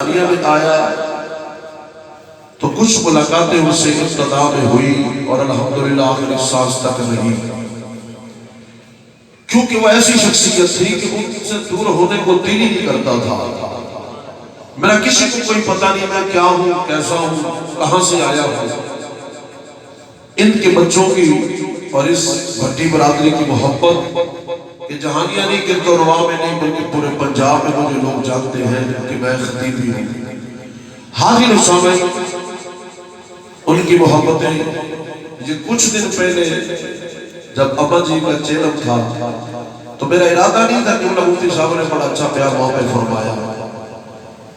دنیا میں آیا تو کچھ ملاقاتیں اس سے ابتدا میں ہوئی اور الحمدللہ آخری سانس تک نہیں، کیونکہ وہ ایسی شخصیت تھی کہ ان سے دور ہونے کو دل ہی نہیں کرتا تھا۔ میرا کسی کو کوئی پتہ نہیں میں کیا ہوں، کیسا ہوں، کہاں سے آیا ہوں۔ ان کے بچوں کی اور اس بھٹی برادری کی محبت کہ جہانیاں نہیں کہ توروا میں نہیں بلکہ پورے پنجاب میں مجھے لوگ جانتے ہیں کہ میں خطیب بھی ہوں۔ حاضر و سامعین، ان کی محبتیں یہ کچھ دن پہلے جب ابا جی کا چیلم تھا تو میرا ارادہ نہیں تھا کہ مفتی صاحب نے بڑا اچھا بیان وہاں پہ فرمایا،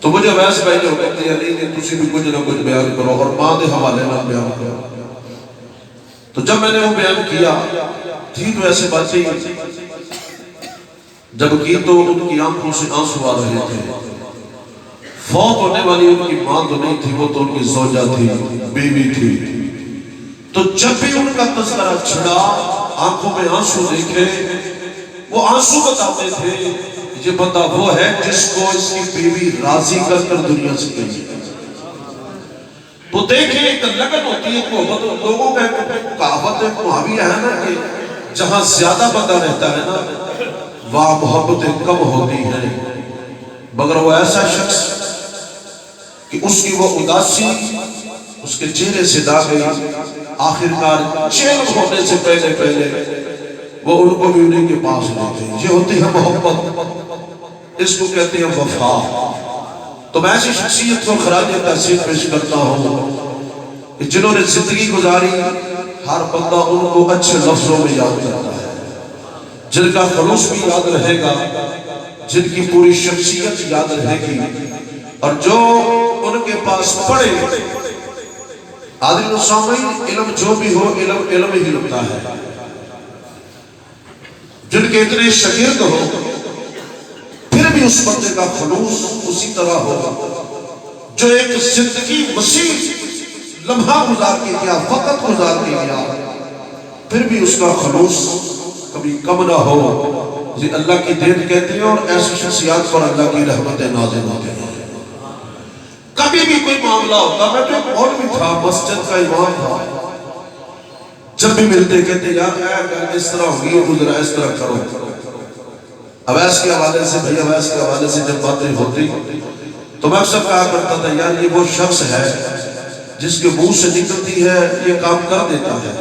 تو مجھے ویسے پہلے ہو کہتے ہیں نہیں کہ تسی بھی کچھ نہ کچھ بیان کرو اور ماں دے حوالے نہ بیان کرو۔ تو جب میں نے وہ بیان کیا تھی تو ایسے باتیں جب کی تو ان کی آنکھوں سے آنسو آ رہے تھے۔ فوت ہونے والی ان کی ماں تو نہیں تھی، وہ تو ان کی زوجہ تھی، بیوی تھی۔ تو جب بھی ان کا تذکرہ چھڑا آنکھوں میں آنسو دیکھے، وہ آنسو بتاتے تھے یہ بندہ وہ ہے جس کو اس کی بیوی راضی کر کر دنیا سے گئی۔ تو دیکھیں ایک لگن ہوتی ہے محبت، لوگوں کا ایک کہاوت ایک معاویہ ہے نا کہ جہاں زیادہ بندہ رہتا ہے نا وہاں محبتیں کم ہوتی ہیں، مگر وہ ایسا شخص کہ اس کی وہ اداسی اس کے چہرے سے دا گئی، آخرکار چیلم ہونے سے پہلے وہ ان کو بھی انہیں کے پاس لے گئی۔ یہ ہوتی ہے محبت، اس کو کہتے ہیں وفا۔ تو میں ایسی شخصیت کو خراج تحسین پیش کرتا ہوں کہ جنہوں نے زندگی گزاری، ہر بندہ ان کو اچھے لفظوں میں یاد کرتا ہے، جن کا خلوص بھی یاد رہے گا، جن کی پوری شخصیت یاد رہے گی، اور جو ان کے پاس پڑھے۔ عادل و سامعین، علم جو بھی ہو علم ہی ہوتا ہے۔ جن کے اتنے شاگرد ہو پھر بھی اس بندے کا خلوص اسی طرح ہوگا جو ایک زندگی وسیع لمحہ گزار کے گیا، وقت گزار کے گیا، پھر بھی اس کا خلوص کبھی کم نہ ہو۔ یہ اللہ کی دین کہتے ہیں اور ایسی شخصیات پر اللہ کی رحمتیں نازل ہوتی ہیں۔ کبھی بھی کوئی معاملہ ہوتا، میں تو ایک مولوی تھا، مسجد کا امام تھا، جب بھی ملتے کہتے یار اگر اس طرح ہوگی تو ذرا اس طرح کرو۔ اویس کے حوالے سے بھئی اویس کے حوالے سے جب باتیں ہوتی تو میں اکثر کہا کرتا تھا یار یہ وہ شخص ہے جس کے منہ سے نکلتی ہے یہ کام کر دیتا ہے،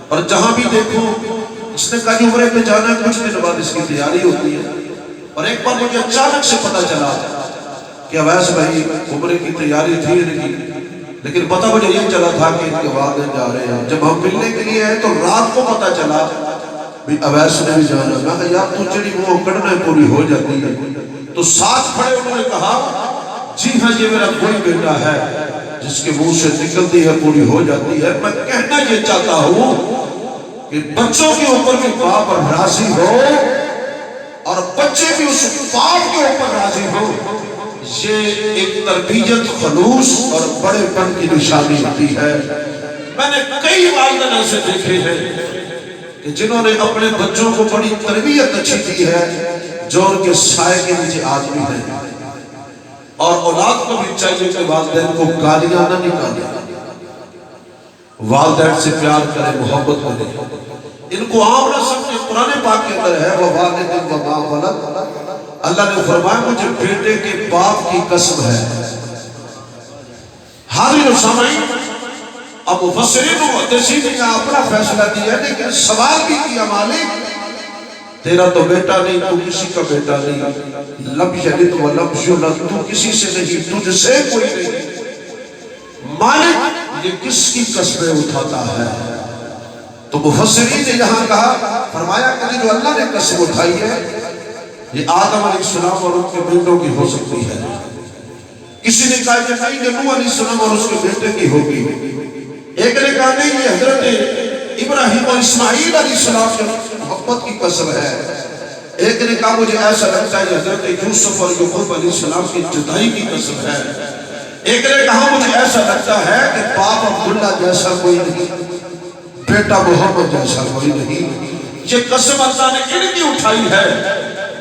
اور جہاں بھی دیکھو اس نے کہا عمرے پہ جانا ہے، کچھ دن بعد اس کی تیاری ہوتی ہے۔ اور ایک بار مجھے اچانک سے پتہ چلا کہ اویس بھائی عمرے کی تیاری تھی لیکن پتہ مجھے یہ چلا تھا کہ ان کے والدین جا رہے ہیں۔ جب ہم ملنے کے لیے آئے تو رات کو پتہ چلا بھی اویس نے بھی جانا۔ میں کہا یار تو چلی وہ کڑنا پوری ہو جاتی ہے۔ تو ساتھ کھڑے انہوں نے کہا جی ہاں یہ میرا کوئی بیٹا ہے جس کے منہ سے نکلتی ہے پوری ہو جاتی ہے۔ میں کہنا یہ چاہتا ہوں کہ بچوں کے اوپر بھی باپ راضی ہو اور بچے بھی اس باپ کے اوپر راضی ہو، یہ ایک تربیت، خلوص اور بڑے پن کی نشانی ہوتی ہے۔ میں نے کئی والدین ایسے دیکھے ہیں کہ جنہوں نے اپنے بچوں کو بڑی تربیت اچھی دی ہے، جو ان کے سائے کے نیچے آج بھی ہیں۔ اور اولاد کو بھی چاہیے کہ والدین کو گالیاں نہ نکالیں، والدین سے پیار کریں، محبت کریں، ان کو عام نہ سمجھیں۔ قرآن پاک کے اندر ہے وَوَالِدٍ وَمَا وَلَدَ، اللہ نے فرمایا مجھے بیٹے کے باپ کی قسم ہے۔ حاضرین و سامعین، اب مفسرین و محدثین نے اپنا فیصلہ دیا لیکن سوال بھی کیا مالک تیرا تو بیٹا نہیں، تو کسی کا بیٹا نہیں، لم یلد ولم یولد، تو کسی سے نہیں، تجھ سے کوئی نہیں، مالک یہ کس کی قسمیں اٹھاتا ہے؟ تو مفسرین نے یہاں کہا فرمایا کہ جو اللہ نے قسم اٹھائی ہے یہ آدم علیہ السلام اور ان کے بیٹوں کی ہو سکتی ہے۔ کسی نے کہا کہ نہیں یہ نوح علیہ السلام اور اس کے بیٹے کی ہوگی، ایک نے کہا نہیں یہ حضرت ابراہیم اور اسماعیل علیہ السلام کی محبت کی قسم ہے، ایک نے کہا مجھے ایسا لگتا ہے حضرت یوسف اور یعقوب علیہ السلام کی جدائی کی قسم ہے، ایک نے کہا مجھے ایسا لگتا ہے کہ باپ عبداللہ جیسا کوئی نہیں، بیٹا محمد جیسا کوئی نہیں۔ یہ قسم اللہ نے ان کی اٹھائی ہے،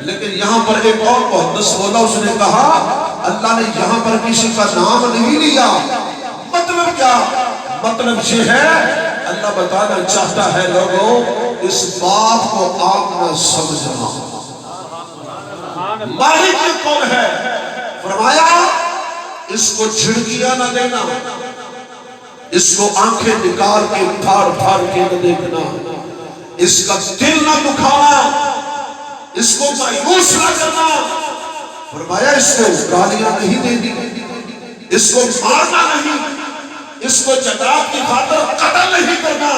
لیکن یہاں پر ایک اور محدث بولا، اس نے کہا اللہ نے یہاں پر کسی کا نام نہیں لیا. مطلب کیا؟ مطلب یہ ہے اللہ بتانا چاہتا ہے لوگوں اس بات کو آپ نہ سمجھنا. مالک کون ہے؟ فرمایا اس کو جھڑکیاں نہ دینا، اس کو آنکھیں نکال کے پھاڑ پھاڑ کے نہ دیکھنا، اس کا دل نہ دکھانا، اس کو مایوس نہ کرنا. فرمایا اس کو گالیاں نہیں دینی، اس کو مارنا نہیں، اس کو جنات کی خاطر قتل نہیں کرنا.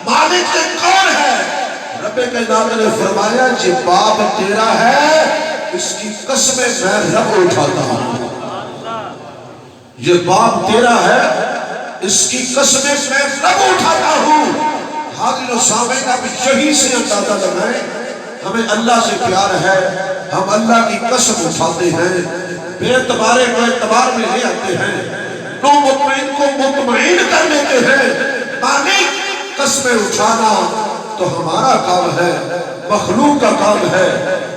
مالک کون ہے؟ رب کائنات نے فرمایا یہ باپ تیرا ہے، اس کی قسمیں میں رب اٹھاتا ہوں. یہ باپ تیرا ہے، اس کی قسمیں میں رب اٹھاتا ہوں. حاضر و سامعین اب یہی سے اندازہ لگائیں ہمیں اللہ سے پیار ہے، ہم اللہ کی قسم اٹھاتے ہیں، بے اعتبارے کو اعتبار میں لے آتے ہیں، نو مطمئن کو مطمئن کر لیتے ہیں. مالک قسمیں اٹھانا تو ہمارا کام ہے، مخلوق کا کام ہے.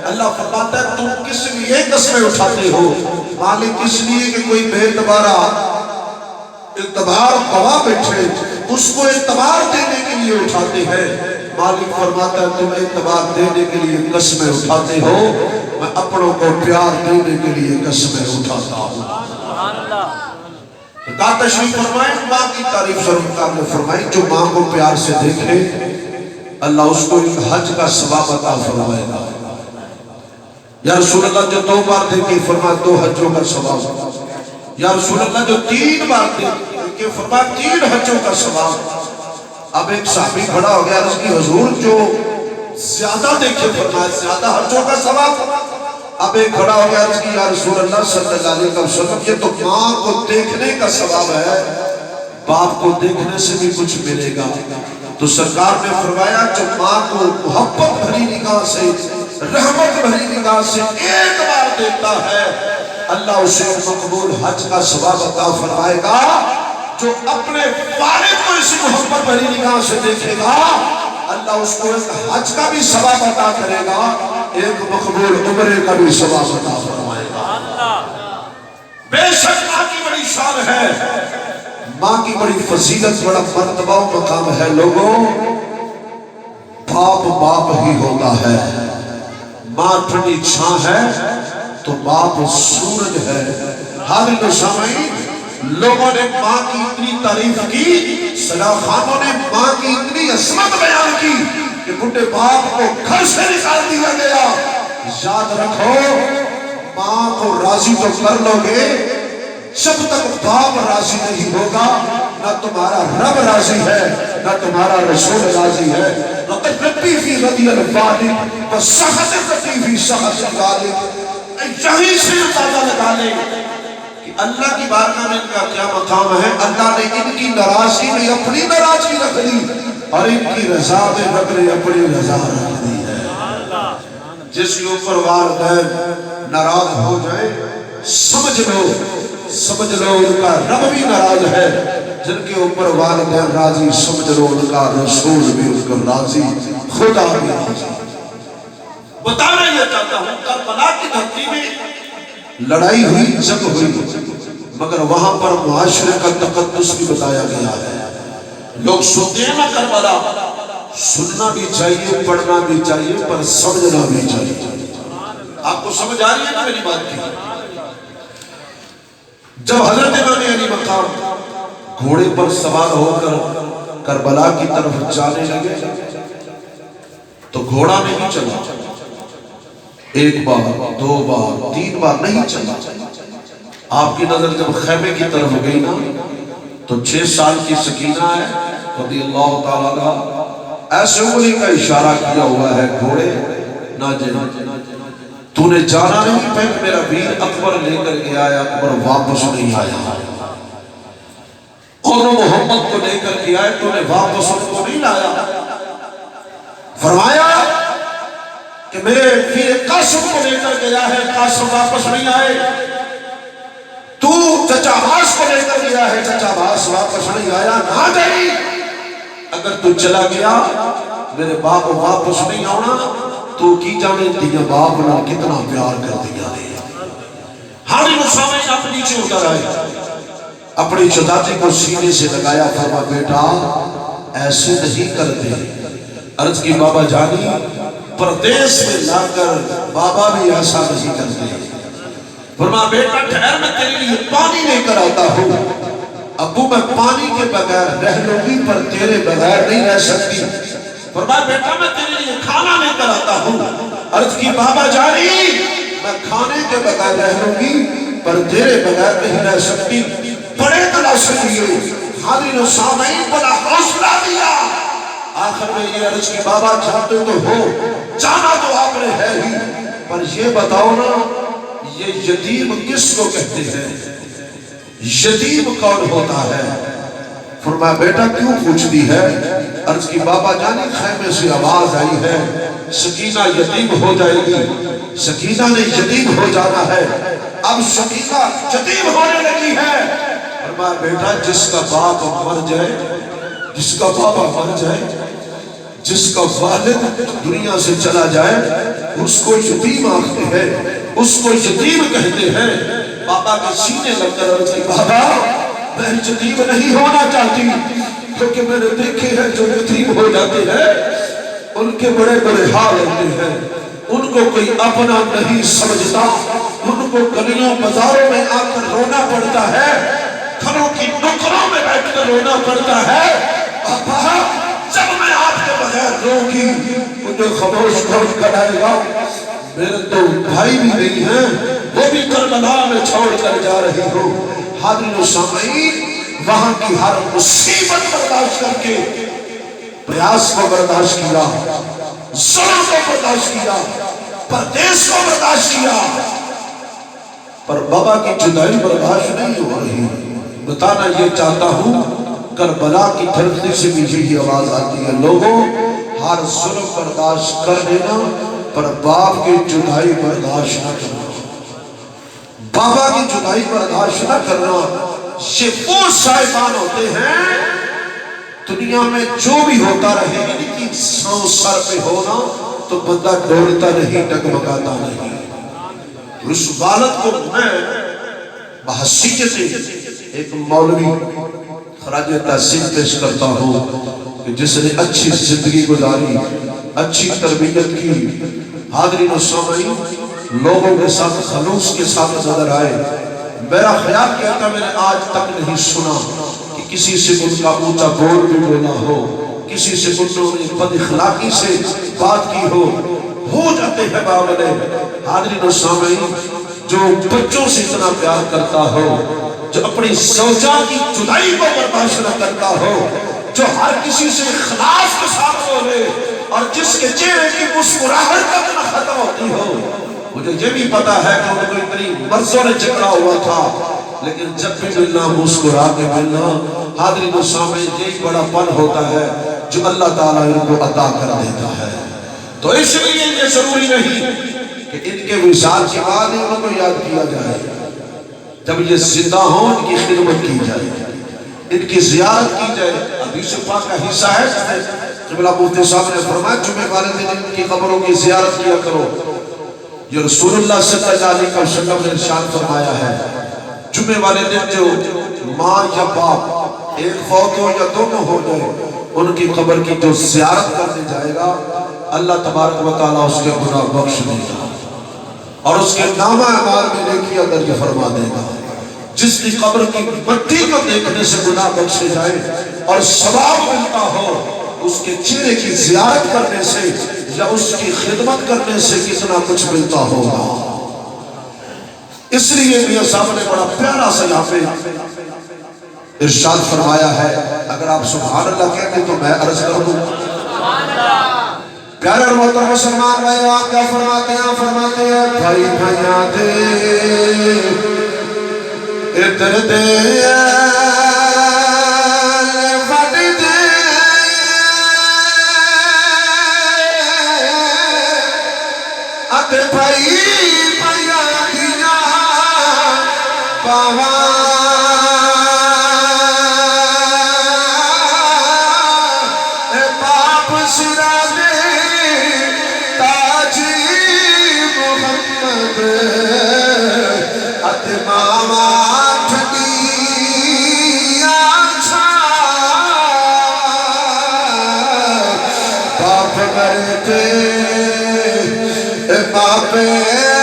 اللہ فرماتا ہے تم کس لیے قسمیں اٹھاتے ہو؟ مالک اس لیے کہ کوئی بے اعتبارہ اعتبار گوا بیٹھے اس کو اعتبار دینے کے لیے اٹھاتے ہیں. مالک فرماتا ہے تم اعتبار دینے کے لیے قسمیں اٹھاتے ہو، میں اپنوں کو پیار دینے کے لیے قسمیں اٹھاتا ہوں. تشریف فرمائیں ماں کی تعریف سرکار نے فرمائی جو ماں کو پیار سے دیکھے اللہ اس کو ایک حج کا ثواب عطا فرمائے گا. یا رسول اللہ جو 2 بار دیکھے فرمایا 2 حجوں کا ثواب. یا رسول اللہ جو 3 بار دیکھے فرمایا 3 حجوں کا ثواب. اب ایک صحابی کھڑا ہو گیا اس کی حضور جو زیادہ دیکھے فرمایا زیادہ حجوں کا ثواب. اب ایک کھڑا ہو گیا اس کی یا رسول اللہ صلی اللہ علیہ وسلم یہ تو ماں کو دیکھنے کا ثواب ہے، باپ کو دیکھنے سے بھی کچھ ملے گا. تو سرکار نے فرمایا جو ماں کو محبت بھری نگاہ سے رحمت بھری نگاہ سے ایک بار دیکھتا ہے اللہ اسے مقبول حج کا ثواب عطا فرمائے گا. جو اپنے والد کو اسی محبت بھری نگاہ سے دیکھے گا اللہ اس کو ایک حج کا بھی ثواب عطا کرے گا، ایک مقبول عمرے کا بھی ثواب عطا فرمائے گا. بے شک ماں کی بڑی شان ہے، ماں کی بڑی فضیلت بڑا مرتبہ و مقام ہے. لوگوں باپ باپ ہی ہوتا ہے. ماں ٹھنڈی چھاں ہے تو باپ سورج ہے. حاضرین و سامعین لوگوں نے ماں کی اتنی تعریف کی، صلاح خانوں نے ماں کی اتنی عظمت بیان کی کہ بڑے باپ کو گھر سے نکال دیا گیا. یاد رکھو ماں کو راضی تو کر لو گے، جب تک باپ راضی نہیں ہوگا نہ تمہارا رب راضی ہے نہ تمہارا رسول راضی ہے. وَقَدْ رَبِّي فِي رَضِيَ الْفَادِقِ وَسَحَتِ رَبِّي فِي سَحَتِ الْغَالِقِ. یہیں سے اندازہ لگا لیں کہ اللہ کی بارگاہ میں ان کا کیا مقام ہے. اللہ نے ان کی ناراضگی میں اپنی ناراضگی رکھ دی اور ان کی رضا میں رب نے اپنی رضا رکھ دی ہے. جس کے اوپر والدین ناراض ہو جائے سمجھ لو ان کا رب بھی ناراض ہے. جن کے اوپر والدین راضی سمجھ لو ان کا رسول بھی ان کو راضی، خدا بھی راضی. بتانا یہ چاہتا ہوں کربلا کی دھرتی میں لڑائی ہوئی جنگ ہوئی مگر وہاں پر معاشرے کا تقدس بھی بتایا گیا ہے. لوگ سنتے ہیں نا کربلا، سننا بھی چاہیے پڑھنا بھی چاہیے پر سمجھنا بھی چاہیے. آپ کو سمجھ آ رہی ہے نا میری بات کی؟ جب حضرت امام علی مقام گھوڑے پر سوار ہو کر کربلا کی طرف جانے لگے تو گھوڑا نہیں چلا. 1 بار 2 بار 3 بار نہیں چلا. آپ کی نظر جب خیمے کی طرف گئی نا تو 6 سال کی سکینہ ہے رضی اللہ تعالیٰ عنہ ایسے انگلی کا اشارہ کیا ہوا ہے گھوڑے نہ جنا، تو نے جانا نہیں پہلے میرا ویر اکبر لے کر گیا ہے، اکبر واپس نہیں آیا. اور محمد کو لے کر گیا ہے تو نے واپس ان کو نہیں لایا. فرمایا کہ میرے ویر قاسم کو لے کر گیا ہے، قاسم واپس نہیں آئے. تو چچا عباس کو لے کر گیا ہے، چچا عباس واپس نہیں آیا. نہ جائیں اگر تو چلا گیا میرے باپ واپس نہیں آنا تو کی جانے دیا باپ نے کتنا پیار کر دیا. حاضرین و سامعین آپ نیچے اتر آئے، اپنی چداتی کو سینے سے لگایا، فرما بیٹا ایسے نہیں کرتے۔ عرض کی بابا جانی پردیس میں لا کر بابا بھی ایسا نہیں کرتے۔ فرما بیٹا ٹھہر میں تیرے لیے پانی لے کر آتا ہوں۔ ابو میں پانی کے بغیر رہ لوں گی پر تیرے بغیر نہیں رہ سکتی۔ فرما بیٹا میں تیرے لیے کھانا لے کر آتا ہوں۔ عرض کی بابا جانی میں کھانے کے بغیر رہ لوں گی پر تیرے بغیر نہیں رہ سکتی۔ بڑے تلاشے دیے، حاضرین و سامعین بڑا حوصلہ دیا۔ آخر میں یہ عرض کی بابا چاہتے تو ہو، جانا تو آپ نے ہے ہی، پر یہ بتاؤ نا یہ یتیم کس کو کہتے ہیں؟ یتیم کون ہوتا ہے؟ فرمایا بیٹا کیوں پوچھتی ہے؟ عرض کی بابا جانی خیمے سے آواز آئی ہے سکینہ یتیم ہو جائے گی، سکینہ نے یتیم ہو جانا ہے، اب سکینہ یتیم ہونے لگی ہے۔ فرمایا بیٹا جس کا باپ مر جائے، جس کا بابا مر جائے، جس کا والد دنیا سے چلا جائے اس کو یتیم آختے ہیں، اس کو یتیم کہتے ہیں۔ بابا کے سینے لگ کر عرض کی بابا میں یتیم نہیں ہونا چاہتی، کیونکہ میں نے دیکھے ہیں جو یتیم ہو جاتے ہیں ان کے بڑے بڑے حال ہوتے ہیں، ان کو کوئی اپنا نہیں سمجھتا، ان کو گلیوں بازاروں میں آ کر رونا پڑتا ہے، گھروں کی نکروں میں بیٹھ کر رونا پڑتا ہے۔ بابا جب میں آپ کے بغیر رو گی مجھے خاموش کون کرائے گا؟ میرے تو بھائی بھی نہیں ہیں، وہ بھی کربلا میں چھوڑ کر جا رہی ہو۔ حاضرین و سامعین وہاں کی ہر مصیبت برداشت کر کے پریاس کو برداشت کیا، ظلم کو برداشت کیا، پردیس کو برداشت کیا، پر بابا کی جدائی برداشت نہیں ہو رہی۔ بتانا یہ چاہتا ہوں کربلا کی دھرتی سے بھی یہی آواز آتی ہے، لوگوں ہر ظلم برداشت کر لینا پر باپ کی جدائی برداشت نہ کرنا، بابا کی جدائی برداشت نہ کرنا۔ یہ وہ صاحبان ہوتے ہیں دنیا میں جو بھی ہوتا رہے ان کی سو سر پہ ہونا تو بندہ ڈوڑتا نہیں، ڈگمگاتا نہیں۔ اس والد کو میں بحثیت ایک مولوی خراج تحسین پیش کرتا ہوں کہ جس نے اچھی زندگی گزاری، اچھی تربیت کی، حاضرین و سامعین لوگوں کے ساتھ خلوص کے ساتھ نظر آئے۔ میرا خیال کہتا میں نے آج تک نہیں سنا کہ کسی سے ان کا اونچا بول بھی بولا ہو، کسی سے انہوں نے بد اخلاقی سے بات کی ہو جاتے ہیں معاملے۔ حاضرین و سامعین جو بچوں سے اتنا پیار کرتا ہو، جو اپنی زوجہ کی جدائی کو برداشت نہ کرتا ہو، جو ہر کسی سے اخلاص کے ساتھ بولے اور جس کے چہرے کی مسکراہٹ تک نہ ختم ہوتی ہو۔ مجھے یہ بھی پتا ہے کہ ان کو اتنی مرضوں نے جکڑا ہوا تھا، لیکن جب بھی ملنا مسکرا کے ملنا۔ حاضرین و سامعین یہی بڑا پن ہوتا ہے جو اللہ تعالیٰ ان کو عطا کر دیتا ہے۔ تو اس لیے یہ ضروری نہیں کہ ان کے وصال کے بعد ہی ان کو یاد کیا جائے، جب یہ زندہ ہوں ان کی خدمت کی جائے، ان کی زیارت کی جائے۔ حدیث پاک کا حصہ ہے قبلہ مفتی صاحب نے فرمایا جمعے والے دن ان کی قبروں کی زیارت کیا کرو۔ یہ رسول اللہ صلی اللہ علیہ وسلم نے ارشاد فرمایا ہے جمعے والے دن جو ماں یا باپ ایک فوت ہو یا دونوں ہو جائے ان کی قبر کی جو زیارت کرنے جائے گا اللہ تبارک و تعالیٰ اس کے گناہ بخش دے گا اور اس کے نامہ اعمال میں نیکیاں درج فرما دے گا۔ جس کی قبر کی مٹی کو دیکھنے سے گناہ بخشے جائے اور ثواب ملتا ہو، اس کے چہرے کی زیارت کرنے سے یا اس کی خدمت کرنے سے کتنا کچھ ملتا ہوگا۔ اس لیے میاں صاحب نے بڑا پیارا سا یہاں پہ ارشاد فرمایا ہے، اگر آپ سبحان اللہ کہتے تو میں عرض کر دوں۔ پیارے اور محترم مسلمان بھائی آپ کیا فرماتے ہیں؟ فرماتے ہیں بھائی بھائیاں دے ادھر دے وڈ دے اتے بھائی بھائیاں دیاں باواں پہ